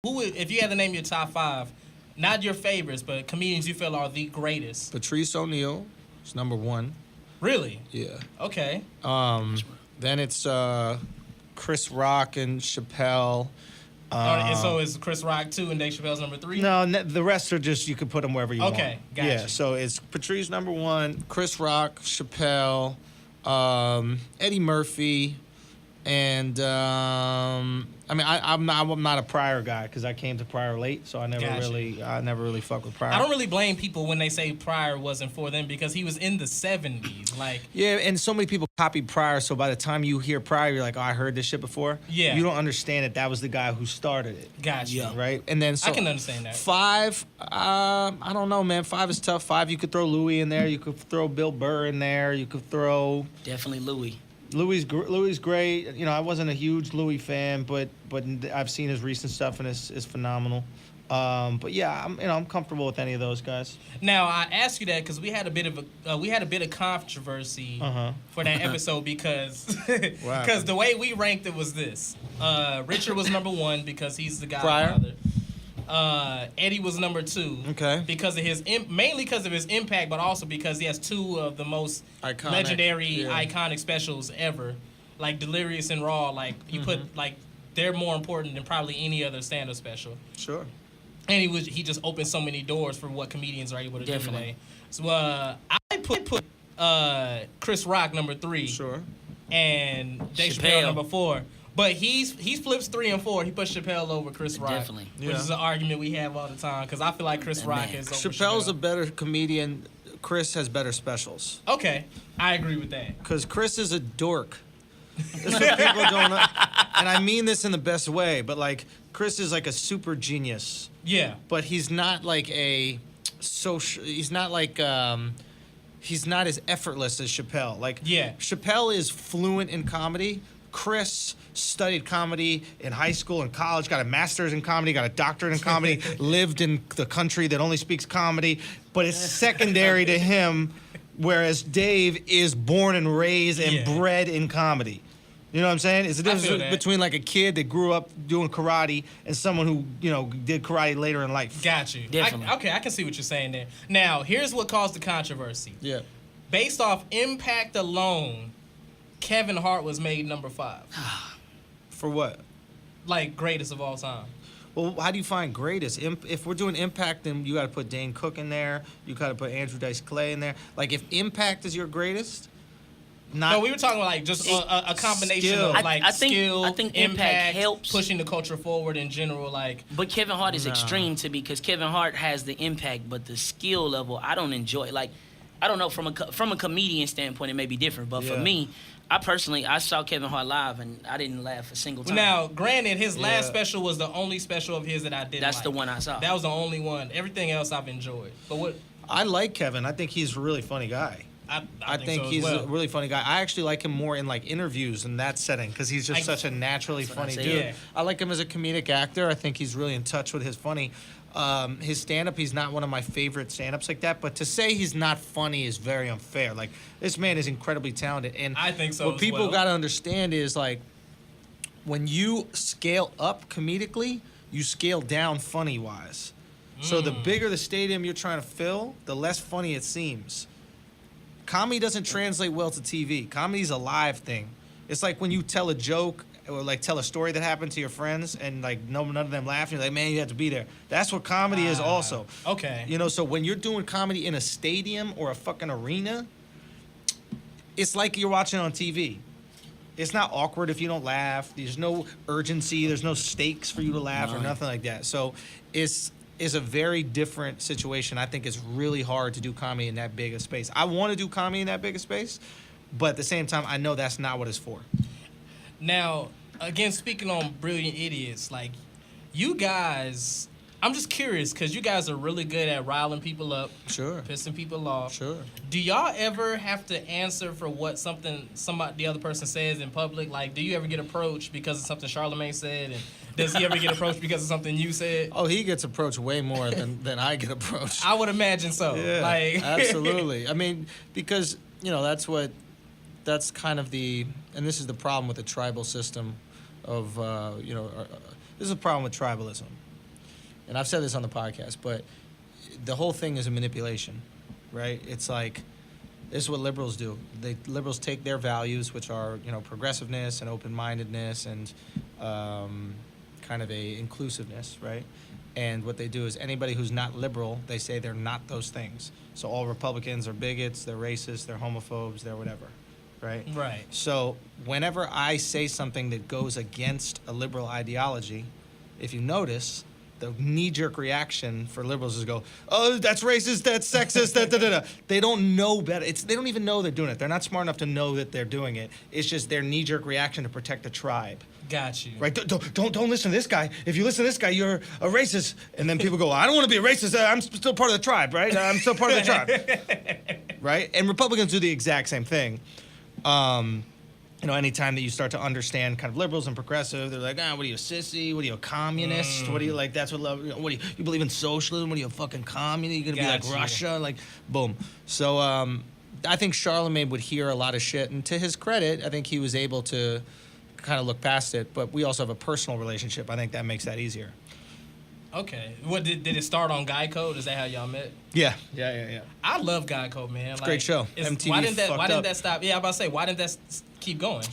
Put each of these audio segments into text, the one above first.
If you had to name your top 5, not your favorites, but comedians you feel are the greatest? Patrice O'Neal is number 1. Really? Yeah. Okay. Then it's Chris Rock and Chappelle. And so is Chris Rock 2 and Dave Chappelle's number 3? No, the rest are just, you could put them wherever you want. Okay, gotcha. Yeah, so it's Patrice number 1, Chris Rock, Chappelle, Eddie Murphy, and I'm not a Pryor guy because I came to Pryor late, so I never really fuck with Pryor. I don't really blame people when they say Pryor wasn't for them because he was in the 70s. Like, yeah, and so many people copied Pryor, so by the time you hear Pryor, you're like, oh, I heard this shit before. Yeah. You don't understand that was the guy who started it. Gotcha. Yeah. Right? And then so I can understand that. 5, I don't know, man. 5 is tough. 5, you could throw Louis in there. You could throw Bill Burr in there. You could throw... Definitely Louis. Louis great. You know, I wasn't a huge Louis fan, but I've seen his recent stuff and it's phenomenal. But yeah, I'm comfortable with any of those guys. Now I asked you that because we had a bit of controversy for that episode because the way we ranked it was this: Richard was number 1 because he's the Godfather. Eddie was number 2. Okay. Because of mainly because of his impact, but also because he has 2 of the most legendary, iconic specials ever, like Delirious and Raw. Like you put they're more important than probably any other stand-up special. Sure. And he just opened so many doors for what comedians are able to do today. So I put Chris Rock number 3. Sure. And Dave Chappelle number 4. But he flips 3 and 4. He puts Chappelle over Chris Rock. Definitely. Which is an argument we have all the time because I feel like Chris Rock is over Chappelle's Chappelle. a better comedian. Chris has better specials. Okay. I agree with that. Because Chris is a dork. That's what people don't know. And I mean this in the best way, but like Chris is like a super genius. Yeah. But he's not like a social, he's not like he's not as effortless as Chappelle. Like Chappelle is fluent in comedy. Chris studied comedy in high school and college, got a master's in comedy, got a doctorate in comedy, lived in the country that only speaks comedy, but it's secondary to him, whereas Dave is born and raised and bred in comedy. You know what I'm saying? It's the difference between like a kid that grew up doing karate and someone who, you know, did karate later in life. Got you. Definitely. I can see what you're saying there. Now, here's what caused the controversy. Yeah. Based off impact alone, Kevin Hart was made number 5. For what? Like greatest of all time. Well, how do you find greatest? If we're doing impact, then you got to put Dane Cook in there. You got to put Andrew Dice Clay in there. Like if impact is your greatest, no, we were talking about like just a combination of like skill, I think impact helps pushing the culture forward in general. Like, but Kevin Hart is extreme to me because Kevin Hart has the impact, but the skill level I don't enjoy. Like, I don't know, from a comedian standpoint, it may be different, but for me, I saw Kevin Hart live and I didn't laugh a single time. Now, granted, his last special was the only special of his that I didn't. That's the one I saw. That was the only one. Everything else I've enjoyed. But what? I like Kevin. I think he's a really funny guy. I think so he's as well. a really funny guy. I actually like him more in like interviews in that setting because he's just such a naturally funny dude. Yeah. I like him as a comedic actor. I think he's really in touch with his funny. His stand-up, he's not one of my favorite stand-ups like that, but to say he's not funny is very unfair. Like, this man is incredibly talented. And I think so. What people got to understand is, like, when you scale up comedically, you scale down funny-wise. So the bigger the stadium you're trying to fill, the less funny it seems. Comedy doesn't translate well to TV. Comedy's a live thing. It's like when you tell a joke or like tell a story that happened to your friends and like none of them laugh, you're like, man, you have to be there. That's what comedy is also. Okay. You know, so when you're doing comedy in a stadium or a fucking arena, it's like you're watching on TV. It's not awkward if you don't laugh. There's no urgency. There's no stakes for you to laugh or nothing like that. So it's a very different situation. I think it's really hard to do comedy in that big a space. I want to do comedy in that big a space, but at the same time, I know that's not what it's for. Now, again, speaking on Brilliant Idiots, like, you guys, I'm just curious, because you guys are really good at riling people up. Sure. Pissing people off. Sure. Do y'all ever have to answer for what the other person says in public? Like, do you ever get approached because of something Charlamagne said? And does he ever get approached because of something you said? Oh, he gets approached way more than I get approached. I would imagine so. Yeah, like, absolutely. I mean, because, you know, that's kind of and this is the problem with the tribal system of, this is a problem with tribalism. and I've said this on the podcast, but the whole thing is a manipulation, right? It's like, this is what liberals do. Liberals take their values, which are, progressiveness and open-mindedness and kind of a inclusiveness, right? And what they do is anybody who's not liberal, they say they're not those things. So all Republicans are bigots, they're racist, they're homophobes, they're whatever, right? Right. So whenever I say something that goes against a liberal ideology, if you notice, the knee-jerk reaction for liberals is go, oh, that's racist, that's sexist, da. They don't know better. They don't even know they're doing it. They're not smart enough to know that they're doing it. It's just their knee-jerk reaction to protect the tribe. Got you. Right? Don't listen to this guy. If you listen to this guy, you're a racist. And then people go, I don't want to be a racist. I'm still part of the tribe, right? I'm still part of the tribe. Right? And Republicans do the exact same thing. Anytime that you start to understand kind of liberals and progressive, they're like, what are you, a sissy? What are you, a communist? What are you, like, that's what love, what do you believe in socialism? What are you, a fucking communist? You're going to be like Russia? Like, boom. So I think Charlemagne would hear a lot of shit. And to his credit, I think he was able to kind of look past it. But we also have a personal relationship. I think that makes that easier. Okay. What did it start on Guy Code? Is that how y'all met? Yeah. I love Guy Code, man. It's a great show. MTV why didn't that stop? Yeah, I'm about to say, why didn't that keep going?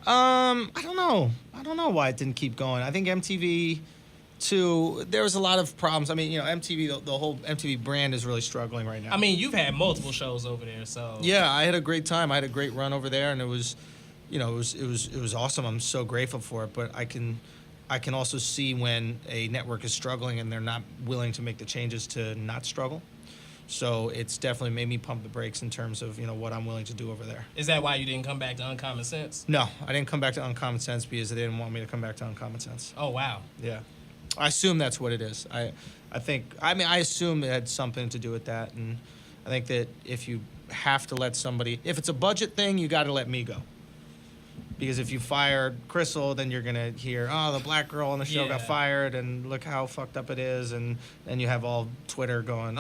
I don't know why it didn't keep going. I think MTV, too, there was a lot of problems. I mean, MTV, the whole MTV brand is really struggling right now. I mean, you've had multiple shows over there, so. Yeah, I had a great time. I had a great run over there, and it was awesome. I'm so grateful for it, but I can also see when a network is struggling and they're not willing to make the changes to not struggle. So it's definitely made me pump the brakes in terms of, what I'm willing to do over there. Is that why you didn't come back to Uncommon Sense? No, I didn't come back to Uncommon Sense because they didn't want me to come back to Uncommon Sense. Oh, wow. Yeah. I assume that's what it is. I assume it had something to do with that. And I think that if you have to let somebody, if it's a budget thing, you got to let me go. Because if you fired Crystal, then you're going to hear, the black girl on the show got fired, and look how fucked up it is. And then you have all Twitter going,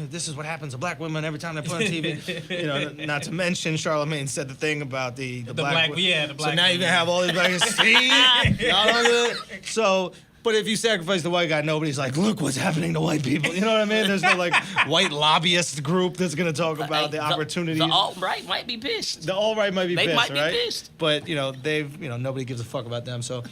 this is what happens to black women every time they put on TV. Not to mention Charlemagne said the thing about the black. The black. So now you're going to have all these black guys, see? Y'all don't do it. So, but if you sacrifice the white guy, nobody's like, look what's happening to white people. You know what I mean? There's no white lobbyist group that's going to talk about the opportunities. The alt-right might be pissed. The alt-right might be pissed, right? They might be pissed. But, they've, nobody gives a fuck about them. So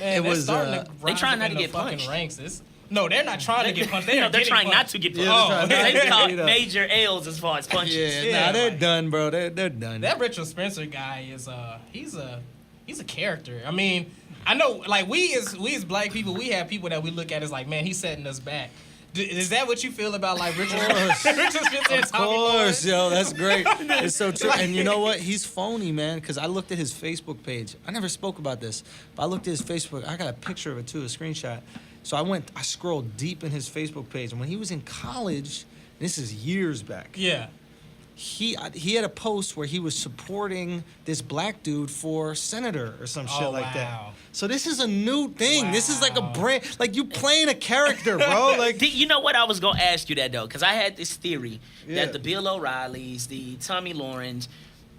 man, they trying not to get punched. Ranks. No, they're not trying to get punched. They're trying not to get punched. They've caught major L's as far as punches. Yeah, they're done, bro. They're done. That Richard Spencer guy is he's a character. I mean, I know, we as black people, we have people that we look at as like, man, he's setting us back. Is that what you feel about Richard Spencer? Of course, yo, that's great. It's so true. And you know what? He's phony, man. Because I looked at his Facebook page. I never spoke about this, but I looked at his Facebook. I got a picture of it too, a screenshot. So I scrolled deep in his Facebook page, and when he was in college, and this is years back. Yeah. He had a post where he was supporting this black dude for senator or some shit like that. So this is a new thing. Wow. This is like a brand, you playing a character, bro. You know what? I was gonna ask you that though, because I had this theory that the Bill O'Reillys, the Tommy Laurens,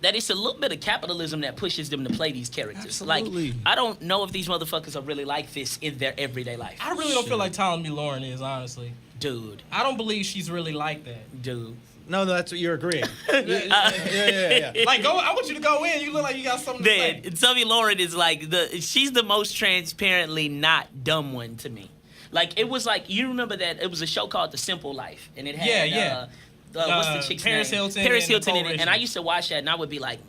that it's a little bit of capitalism that pushes them to play these characters. Absolutely. I don't know if these motherfuckers are really like this in their everyday life. I really don't feel like Tommy Lauren is, honestly. Dude. I don't believe she's really like that. Dude. No, that's what you're agreeing. Yeah. I want you to go in. You look like you got something to say. Tommy Lauren is she's the most transparently not dumb one to me. It was you remember that it was a show called The Simple Life, and it had what's the chick's Paris name? Hilton. Paris Hilton in it, and I used to watch that, and I would be like,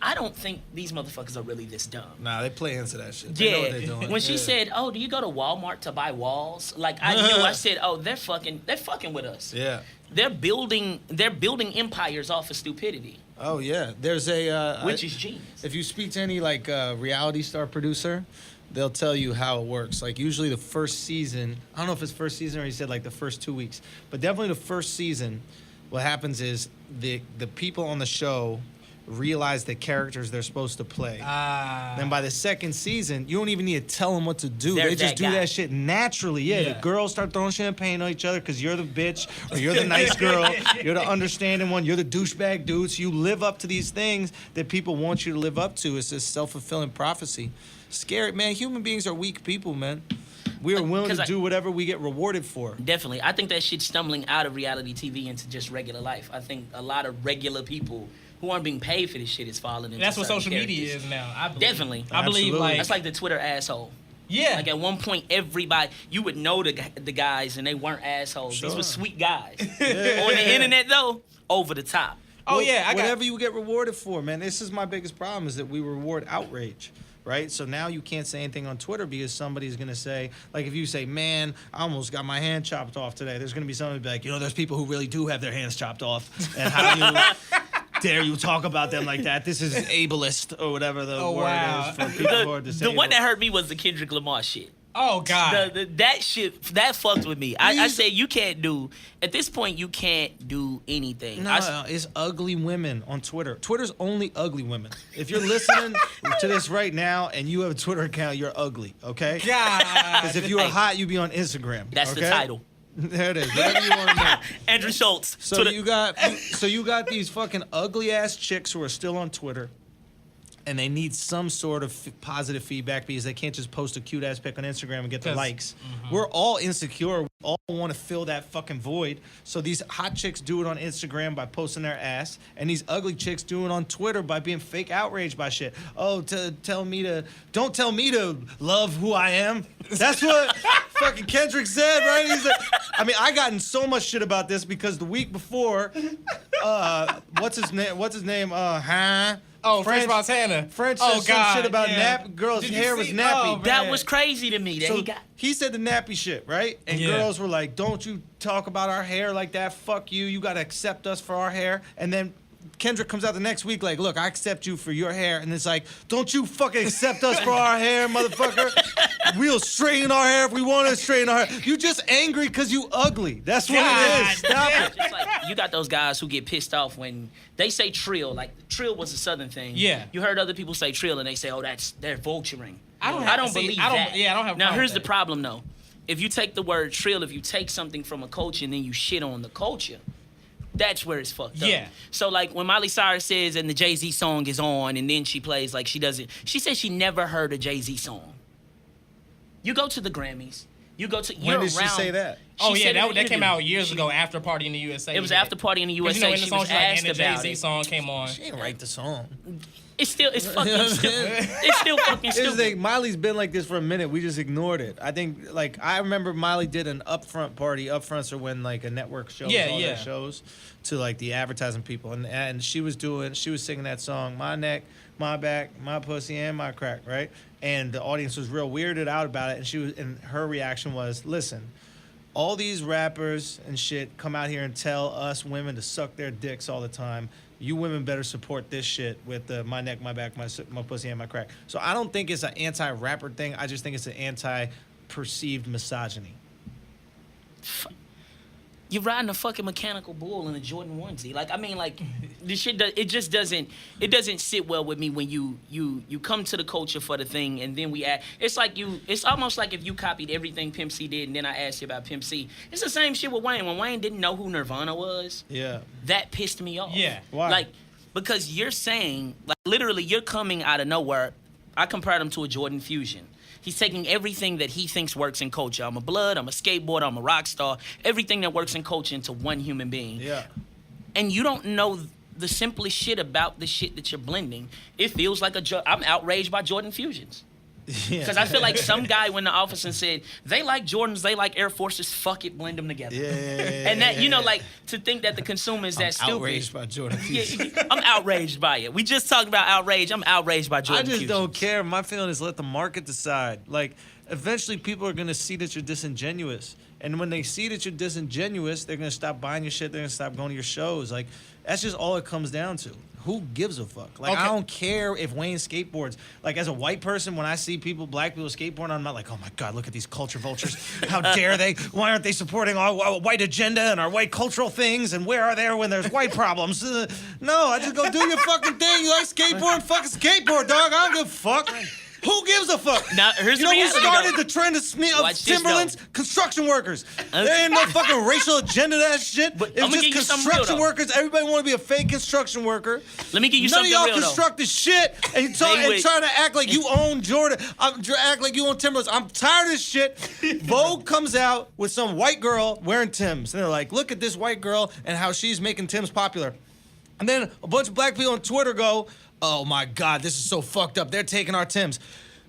I don't think these motherfuckers are really this dumb. Nah, they play into that shit. They know what they're doing. When she said, "Oh, do you go to Walmart to buy walls?" I knew. I said, "Oh, they're fucking with us." Yeah. They're building empires off of stupidity. Oh yeah, there's which is genius. If you speak to any reality star producer, they'll tell you how it works. Usually the first season, I don't know if it's first season or he said the first 2 weeks, but definitely the first season. What happens is the people on the show realize the characters they're supposed to play. Then by the second season, you don't even need to tell them what to do. They just do that shit naturally. Yeah, the girls start throwing champagne on each other because you're the bitch or you're the nice girl. You're the understanding one. You're the douchebag dude. So you live up to these things that people want you to live up to. It's this self-fulfilling prophecy. Scary, man. Human beings are weak people, man. We are willing to do whatever we get rewarded for. Definitely. I think that shit's stumbling out of reality TV into just regular life. I think a lot of regular people who aren't being paid for this shit is falling into That's what social characters. media is now. I believe. Definitely. I believe that's like the Twitter asshole. Yeah. Like at one point, everybody, you would know the guys and they weren't assholes. These were sweet guys. On the internet though, over the top. Oh yeah, whatever you get rewarded for, man. This is my biggest problem is that we reward outrage. Right? So now you can't say anything on Twitter because somebody's going to say, like if you say, man, I almost got my hand chopped off today, there's going to be somebody be like, there's people who really do have their hands chopped off. And how do you dare you talk about them like that? This is ableist or whatever the word is for people who are disabled. The one that hurt me was the Kendrick Lamar shit. Oh, God. That shit, that fucked with me. I say you can't do, at this point, you can't do anything. No, it's ugly women on Twitter. Twitter's only ugly women. If you're listening to this right now and you have a Twitter account, you're ugly, okay? God. Because if you were hot, you'd be on Instagram. That's the title. There it is. Whatever you want to know. Andrew Schulz. So you got these fucking ugly ass chicks who are still on Twitter, and they need some sort of positive feedback because they can't just post a cute ass pic on Instagram and get the likes. We're all insecure. We all want to fill that fucking void. So these hot chicks do it on Instagram by posting their ass, and these ugly chicks do it on Twitter by being fake outraged by shit. Oh, don't tell me to love who I am. That's what fucking Kendrick said, right? He's like, I got in so much shit about this because the week before, what's his name? Oh, French Montana. French said some shit about girls' hair was nappy. That was crazy to me. He said the nappy shit, right? And girls were like, don't you talk about our hair like that. Fuck you. You got to accept us for our hair. And then Kendrick comes out the next week like, look, I accept you for your hair. And it's like, don't you fucking accept us for our hair, motherfucker. We'll straighten our hair if we want to straighten our hair. You just angry because you ugly. That's what it is. Stop it. Just like, you got those guys who get pissed off when they say trill. Like, trill was a Southern thing. Yeah. You heard other people say trill and they say, oh, they're vulturing. I don't believe that. Yeah, I don't have a Now, problem here's with the that. problem, though. If you take the word trill, if you take something from a culture and then you shit on the culture, that's where it's fucked up. Yeah. So, like, when Miley Cyrus says and the Jay-Z song is on and then she plays like she doesn't, she says she never heard a Jay-Z song. You go to the Grammys. When did she say that? That came out years ago after Party in the USA. It was after Party in the USA. When the she song was like, asked and the about Jay-Z it. song came on. She didn't write the song. It's fucking stupid. It's still fucking stupid. Miley's been like this for a minute. We just ignored it. I think, like, I remember Miley did an upfront party. Upfronts are when, like, a network shows all their shows to, like, the advertising people. And she was singing that song, My Neck, My Back, My Pussy, and My Crack, right? And the audience was real weirded out about it. And her reaction was, listen, all these rappers and shit come out here and tell us women to suck their dicks all the time. You women better support this shit with the My Neck, My Back, My Pussy, and My Crack. So I don't think it's an anti-rapper thing. I just think it's an anti-perceived misogyny. You're riding a fucking mechanical bull in a Jordan onesie. This shit it just doesn't sit well with me when you come to the culture for the thing and then we act. It's almost like if you copied everything Pimp C did and then I asked you about Pimp C. It's the same shit with Wayne. When Wayne didn't know who Nirvana was, that pissed me off. Yeah. Why? Because you're saying, literally, you're coming out of nowhere. I compared him to a Jordan Fusion. He's taking everything that he thinks works in culture. I'm a blood, I'm a skateboarder, I'm a rock star. Everything that works in culture into one human being. Yeah. And you don't know the simplest shit about the shit that you're blending. It feels like I'm outraged by Jordan Fusions. Because I feel like some guy went in the office and said, they like Jordans, they like Air Forces, fuck it, blend them together. And that, to think that the consumer is that stupid. I'm outraged by Jordan Fusions. I'm outraged by it. We just talked about outrage. I'm outraged by Jordan Fusions. I just don't care. My feeling is let the market decide. Like, eventually people are gonna see that you're disingenuous. And when they see that you're disingenuous, they're gonna stop buying your shit. They're gonna stop going to your shows. Like, that's just all it comes down to. Who gives a fuck? Like, I don't care if Wayne skateboards. Like, as a white person, when I see black people skateboarding, I'm not like, oh my God, look at these culture vultures. How dare they? Why aren't they supporting our white agenda and our white cultural things? And where are they when there's white problems? No, I just go do your fucking thing. You like skateboard? Fucking skateboard, dog. I don't give a fuck. Who gives a fuck? Now, here's you know who started the trend of Timberlands? Construction workers. There ain't no fucking racial agenda to that shit. But it's just construction workers. Everybody want to be a fake construction worker. Let me give you None something of real, y'all constructed shit and trying to act like you own Jordan. Act like you own Timberlands. I'm tired of this shit. Vogue comes out with some white girl wearing Timbs. And they're like, look at this white girl and how she's making Timbs popular. And then a bunch of black people on Twitter go, oh my God, this is so fucked up. They're taking our Timbs.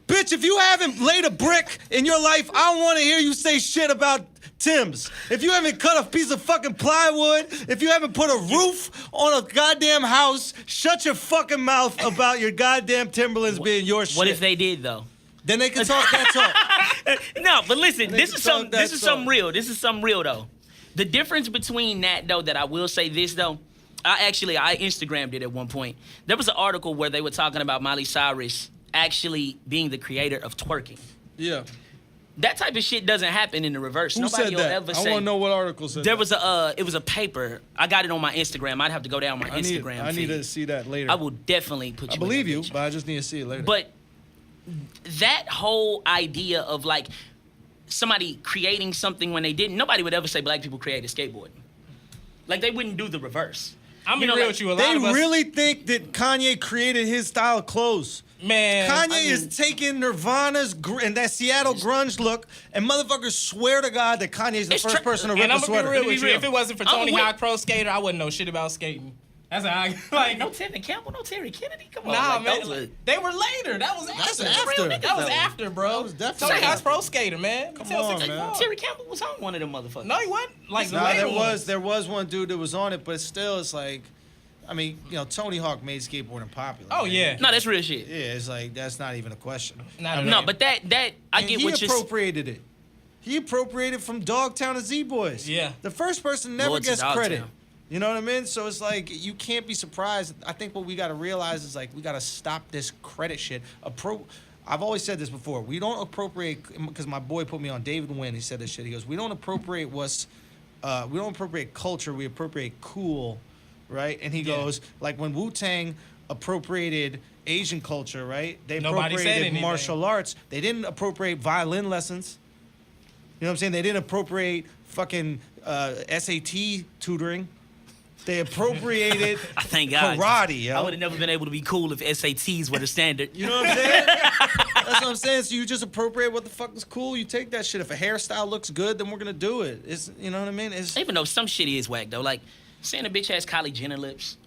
Bitch, if you haven't laid a brick in your life, I don't want to hear you say shit about Timbs. If you haven't cut a piece of fucking plywood, if you haven't put a roof on a goddamn house, shut your fucking mouth about your goddamn Timberlands being your shit. What if they did, though? Then they can talk that talk. No, but listen, this is something real. This is something real, though. The difference between that, though, that I will say this, though, I Instagrammed it at one point. There was an article where they were talking about Miley Cyrus actually being the creator of twerking. Yeah. That type of shit doesn't happen in the reverse. Who Nobody said will that? ever I say. want to know what article said there that. was it was a paper. I got it on my Instagram. I'd have to go down my Instagram. I need to see that later. I will definitely put you. I believe you, picture. but I just need to see it later. But that whole idea of like somebody creating something when they didn't, nobody would ever say black people created skateboarding. Like they wouldn't do the reverse. I'm gonna be real with you. They really think that Kanye created his style of clothes. Man, Kanye is taking Nirvana's and that Seattle grunge look, and motherfuckers swear to God that Kanye's the first person to rip a sweater. And I'm gonna be real with you. If it wasn't for Tony Hawk Pro Skater, I wouldn't know shit about skating. That's how I like. No Tevin Campbell, no Terry Kennedy. Come on, nah, like, man. They were later. That was after. That was after, bro. That was definitely Tony Hawk's Pro Skater, man. Come on, man. Terry Campbell was on one of them motherfuckers. No, he wasn't. Like there was one dude that was on it, but still, it's like. I mean, you know, Tony Hawk made skateboarding popular. Oh, man. yeah. No, that's real shit. Yeah, it's like, that's not even a question. No, but that I get what you're... He appropriated it. He appropriated from Dogtown to Z-Boys. Yeah. The first person never gets credit. You know what I mean? So it's like, you can't be surprised. I think what we got to realize is, like, we got to stop this credit shit. I've always said this before. We don't appropriate, because my boy put me on, David Wynn, he said this shit. He goes, we don't appropriate culture, we appropriate cool. Right? And he goes, like when Wu-Tang appropriated Asian culture, right? They appropriated martial arts. They didn't appropriate violin lessons. You know what I'm saying? They didn't appropriate fucking SAT tutoring. They appropriated Thank God. karate, yo. I would have never been able to be cool if SATs were the standard. You know what I'm saying? That's what I'm saying. So you just appropriate what the fuck is cool. You take that shit. If a hairstyle looks good, then we're going to do it. It's, you know what I mean? Even though some shit is whack, though. Like, saying a bitch has Kylie Jenner lips.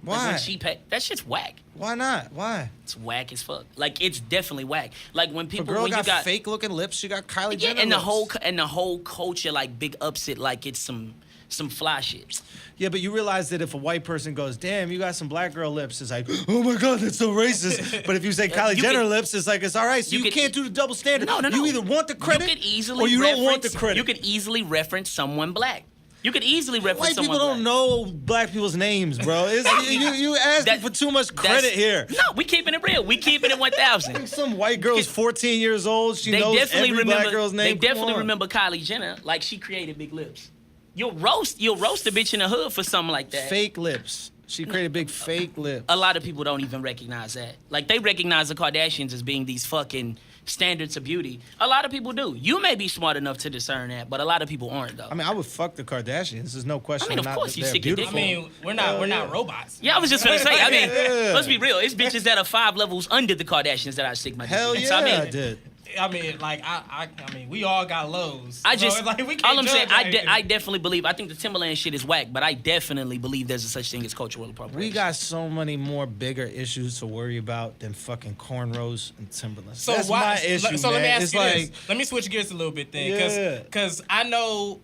Why? Like that shit's whack. Why not? Why? It's whack as fuck. Like it's definitely whack. Like when people, if a girl when got you got fake looking lips, she got Kylie Jenner and lips. the whole culture like big ups it like it's some fly shit. Yeah, but you realize that if a white person goes, "Damn, you got some black girl lips," it's like, "Oh my God, that's so racist." But if you say Kylie Jenner lips, it's like it's all right. So you can't do the double standard. No. You either want the credit or you don't want the credit. You can easily reference someone black. You could easily reference someone black. White people don't know black people's names, bro. You asking for too much credit here. No, we keeping it real. We keeping it 1,000. Some white girl's 14 years old. She knows every black girl's name. They definitely remember Kylie Jenner. Like she created big lips. You'll roast a bitch in the hood for something like that. Fake lips. She created big fake lips. A lot of people don't even recognize that. Like they recognize the Kardashians as being these fucking standards of beauty. A lot of people do. You may be smart enough to discern that, but a lot of people aren't though. I mean, I would fuck the Kardashians. There's no question. I mean, of course you sick your dick. I mean, we're not robots. Yeah, I was just gonna say. I mean, let's be real. It's bitches that are 5 levels under the Kardashians that I stick my dick. Hell yeah, I did. I mean, like I mean, we all got lows. I just, like, we can't all I'm saying, judge I definitely believe. I think the Timberland shit is whack, but I definitely believe there's a such thing as cultural appropriation. We got so many more bigger issues to worry about than fucking cornrows and Timberlands. So that's my issue. So man. let me ask it's you like, this. Let me switch gears a little bit then, because I know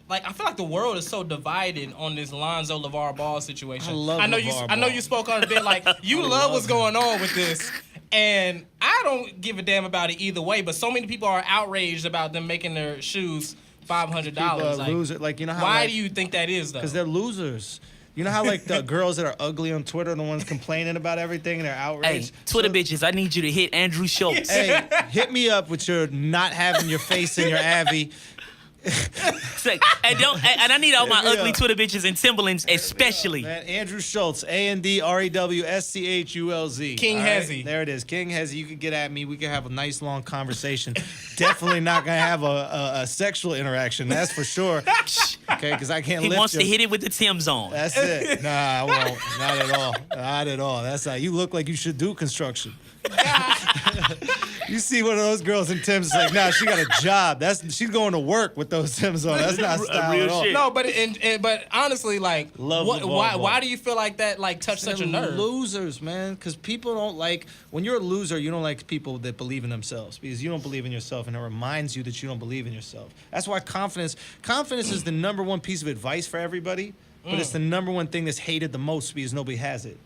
like I feel like the world is so divided on this Lonzo LeVar Ball situation. I know you spoke on it a bit. Like you love what's going on with this, and I don't give a damn about it either way. But so many people are outraged about them making their shoes $500. Like, loser. Like you know how? Why do you think that is though? Because they're losers. You know how like the girls that are ugly on Twitter are the ones complaining about everything and they're outraged? Hey, Twitter bitches, I need you to hit Andrew Schulz. Hey, hit me up with your not having your face in your Abby. And I need all my ugly Twitter bitches and Timberlands especially. Man, Andrew Schulz, AndrewSchulz. King Hezzy. There it is, King Hezzy. You can get at me. We can have a nice long conversation. Definitely not gonna have a sexual interaction. That's for sure. Okay, because I can't. He wants to hit it with the Timbs on. That's it. Nah, I won't. Not at all. Not at all. That's how you look like you should do construction. You see one of those girls in Tim's, like, nah, she got a job. She's going to work with those Timbs on. That's not style real at all. shit. No, but honestly, like, why do you feel like that like touched such a nerve? Losers, man, because people don't like when you're a loser. You don't like people that believe in themselves because you don't believe in yourself, and it reminds you that you don't believe in yourself. That's why confidence is the number one piece of advice for everybody, but it's the number one thing that's hated the most because nobody has it.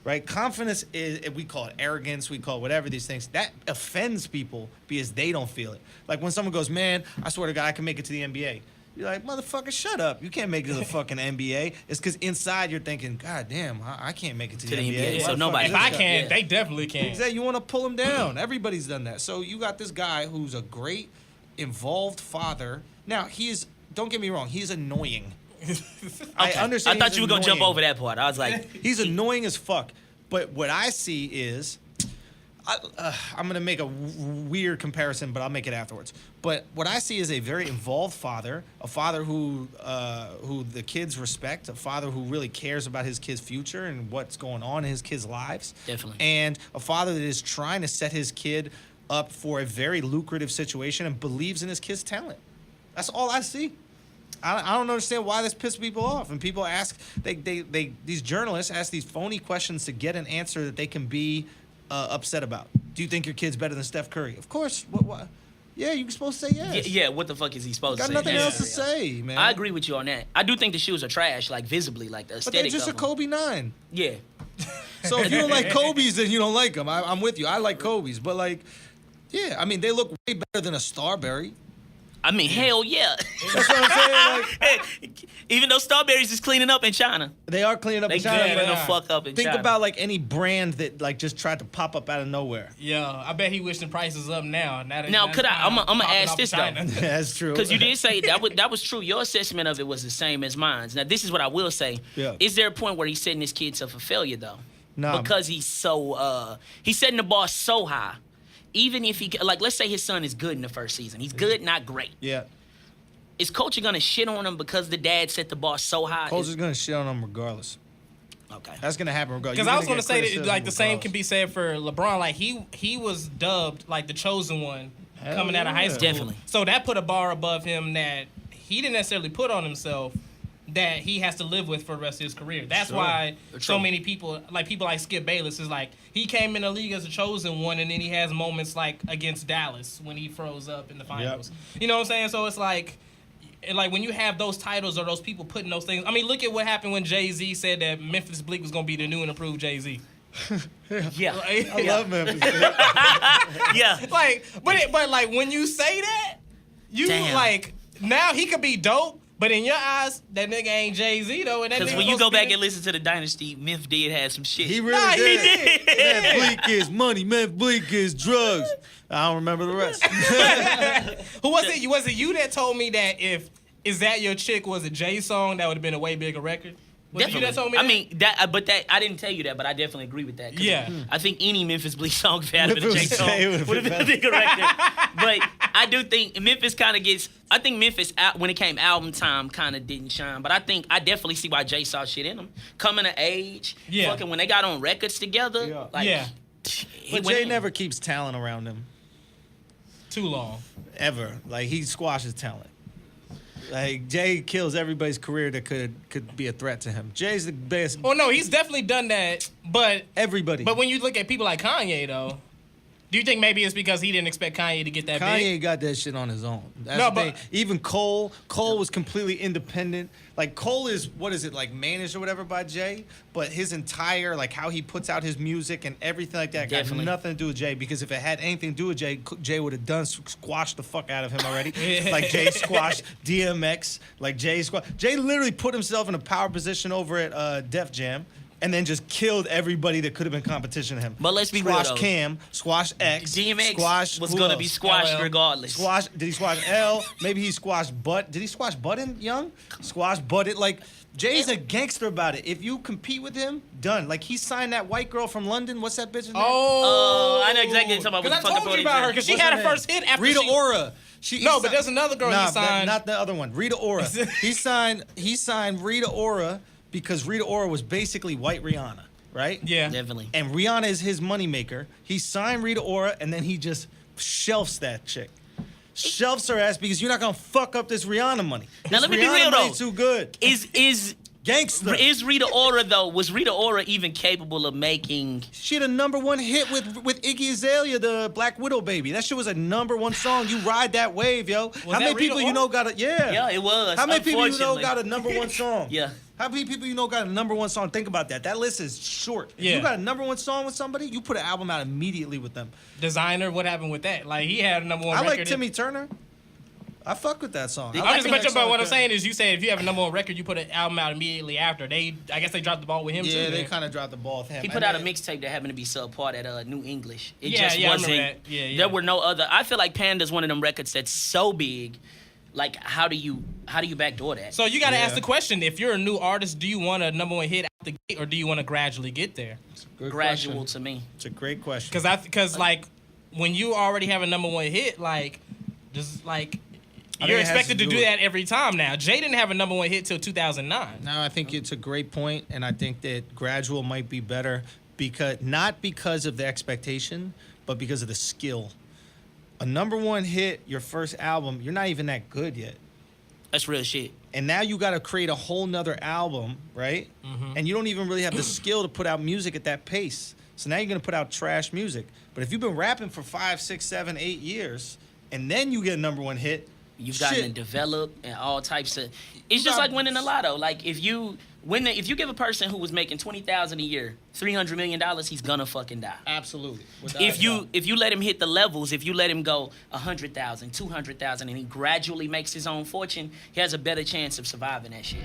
Right? Confidence is, we call it arrogance, we call it whatever these things. That offends people because they don't feel it. Like when someone goes, man, I swear to God, I can make it to the NBA. You're like, motherfucker, shut up. You can't make it to the fucking NBA. It's because inside you're thinking, God damn, I can't make it to the NBA. So nobody. If I can, they definitely can. Exactly. You want to pull them down. Everybody's done that. So you got this guy who's a great, involved father. Now, don't get me wrong, he's annoying. I understand. I thought you were going to jump over that part. I was like. He's annoying as fuck. But what I see is, I'm going to make a weird comparison, but I'll make it afterwards. But what I see is a very involved father, a father who the kids respect, a father who really cares about his kids' future and what's going on in his kids' lives. Definitely. And a father that is trying to set his kid up for a very lucrative situation and believes in his kid's talent. That's all I see. I don't understand why this pisses people off. And people ask, these journalists ask these phony questions to get an answer that they can be upset about. Do you think your kid's better than Steph Curry? Of course. What? Yeah, you're supposed to say yes. Yeah, what the fuck is he supposed to say? Got nothing else to say, man. I agree with you on that. I do think the shoes are trash, like visibly, like the aesthetic. But they're just a Kobe 9. Yeah. So if you don't like Kobe's, then you don't like them. I'm with you. I like Kobe's. But, like, yeah, I mean, they look way better than a Starberry. I mean, hell yeah. That's what I'm saying. Like, even though Starberries is cleaning up in China. They are cleaning up in China. They cleaning the fuck up in China. Think about, like, any brand that, like, just tried to pop up out of nowhere. Yeah, I bet he wishing prices up now. I'm going to ask this, though. That's true. Because you did say that was true. Your assessment of it was the same as mine. Now, this is what I will say. Yeah. Is there a point where he's setting his kids up for failure, though? No. Because he's so, he's setting the bar so high. Even if he, like, let's say his son is good in the first season. He's good, not great. Yeah. Is coach going to shit on him because the dad set the bar so high? Coach is going to shit on him regardless. Okay. That's going to happen regardless. Because I was going to say that, like, the same can be said for LeBron. Like, he was dubbed, like, the chosen one coming out of high school. Definitely. So that put a bar above him that he didn't necessarily put on himself that he has to live with for the rest of his career. That's why so many people like Skip Bayless is like, he came in the league as a chosen one, and then he has moments like against Dallas when he froze up in the finals. Yep. You know what I'm saying? So it's like when you have those titles or those people putting those things. I mean, look at what happened when Jay-Z said that Memphis Bleak was going to be the new and improved Jay-Z. Yeah. I love Memphis Bleak. Yeah. But like when you say that, you like, now he could be dope, but in your eyes, that nigga ain't Jay-Z though. Because when you go back and listen to the Dynasty, Memphis did have some shit. He really did. Memphis Bleak is money. Memphis Bleak is drugs. I don't remember the rest. Who was it? Was it you that told me that if Is That Your Chick was a Jay song, that would have been a way bigger record? Was definitely. It you that told me that? I mean, I didn't tell you that, but I definitely agree with that. Yeah. I think any Memphis Bleak song if it had been a Jay song would have been a bigger record. But I do think Memphis kind of gets. I think Memphis, when it came album time, kind of didn't shine. But I definitely see why Jay saw shit in him. Coming of age, fucking when they got on records together. But Jay never keeps talent around him. Too long. Ever. Like, he squashes talent. Like, Jay kills everybody's career that could be a threat to him. Jay's the best. Oh no, he's definitely done that. But everybody. But when you look at people like Kanye, though, Do you think maybe it's because he didn't expect Kanye to get that big? Kanye got that shit on his own. That's the thing. Even Cole was completely independent. Like, Cole is, like managed or whatever by Jay, but his entire, like, how he puts out his music and everything like that got nothing to do with Jay, because if it had anything to do with Jay, Jay would have squashed the fuck out of him already. Like, Jay squashed DMX. Like, Jay literally put himself in a power position over at Def Jam. And then just killed everybody that could have been competition to him. But let's be real, though. Squash Cam, squash X, DMX was going to be squashed regardless. Did he squash L? Maybe he squashed Butt. Did he squash Button Young? Squash Button. Like, Jay's a gangster about it. If you compete with him, done. Like, he signed that white girl from London. What's that bitch's name? Oh, I know exactly what you're talking about. Because I told you about her, because she had her first hit after Rita Ora. But there's another girl he signed. Not the other one. Rita Ora. He signed Rita Ora because Rita Ora was basically white Rihanna. Right? Yeah. Definitely. And Rihanna is his moneymaker. He signed Rita Ora, and then he just shelves that chick. Shelves her ass because you're not going to fuck up this Rihanna money. Now, let me be real, though. Too good. Is gangster. Is Rita Ora, though, was Rita Ora even capable of making... She had a #1 hit with Iggy Azalea, the Black Widow baby. That shit was a #1 song. You ride that wave, yo. How many people you know got a... Yeah. Yeah, it was. How many people you know got a #1 song? Yeah. How many people you know got a #1 song? Think about that. That list is short. If you got a #1 song with somebody, you put an album out immediately with them. Designer, what happened with that? Like, he had a #1 record. I like Timmy Turner. I fuck with that song. But what I'm saying is, you said if you have a #1 record, you put an album out immediately after. I guess they dropped the ball with him too. Yeah, they kind of dropped the ball with him. He put out a mixtape that happened to be subpart at New English. It just wasn't. I remember that. Yeah. There were no other. I feel like Panda's one of them records that's so big. Like, how do you backdoor that? So you got to ask the question: if you're a new artist, do you want a #1 hit out the gate, or do you want to gradually get there? Gradual to me. It's a great question. Because like when you already have a #1 hit, like just like. You're expected to do that every time now. Jay didn't have a #1 hit till 2009. No, I think it's a great point, and I think that gradual might be better not because of the expectation, but because of the skill. A #1 hit, your first album, you're not even that good yet. That's real shit. And now you got to create a whole nother album, right? Mm-hmm. And you don't even really have the skill to put out music at that pace. So now you're going to put out trash music. But if you've been rapping for 5, 6, 7, 8 years, and then you get a #1 hit, you've gotten to develop and all types of. It's just like winning the lotto. Like if you give a person who was making $20,000 a year $300 million, he's gonna fucking die. Absolutely. If you let him hit the levels, if you let him go 100,000, 200,000, and he gradually makes his own fortune, he has a better chance of surviving that shit.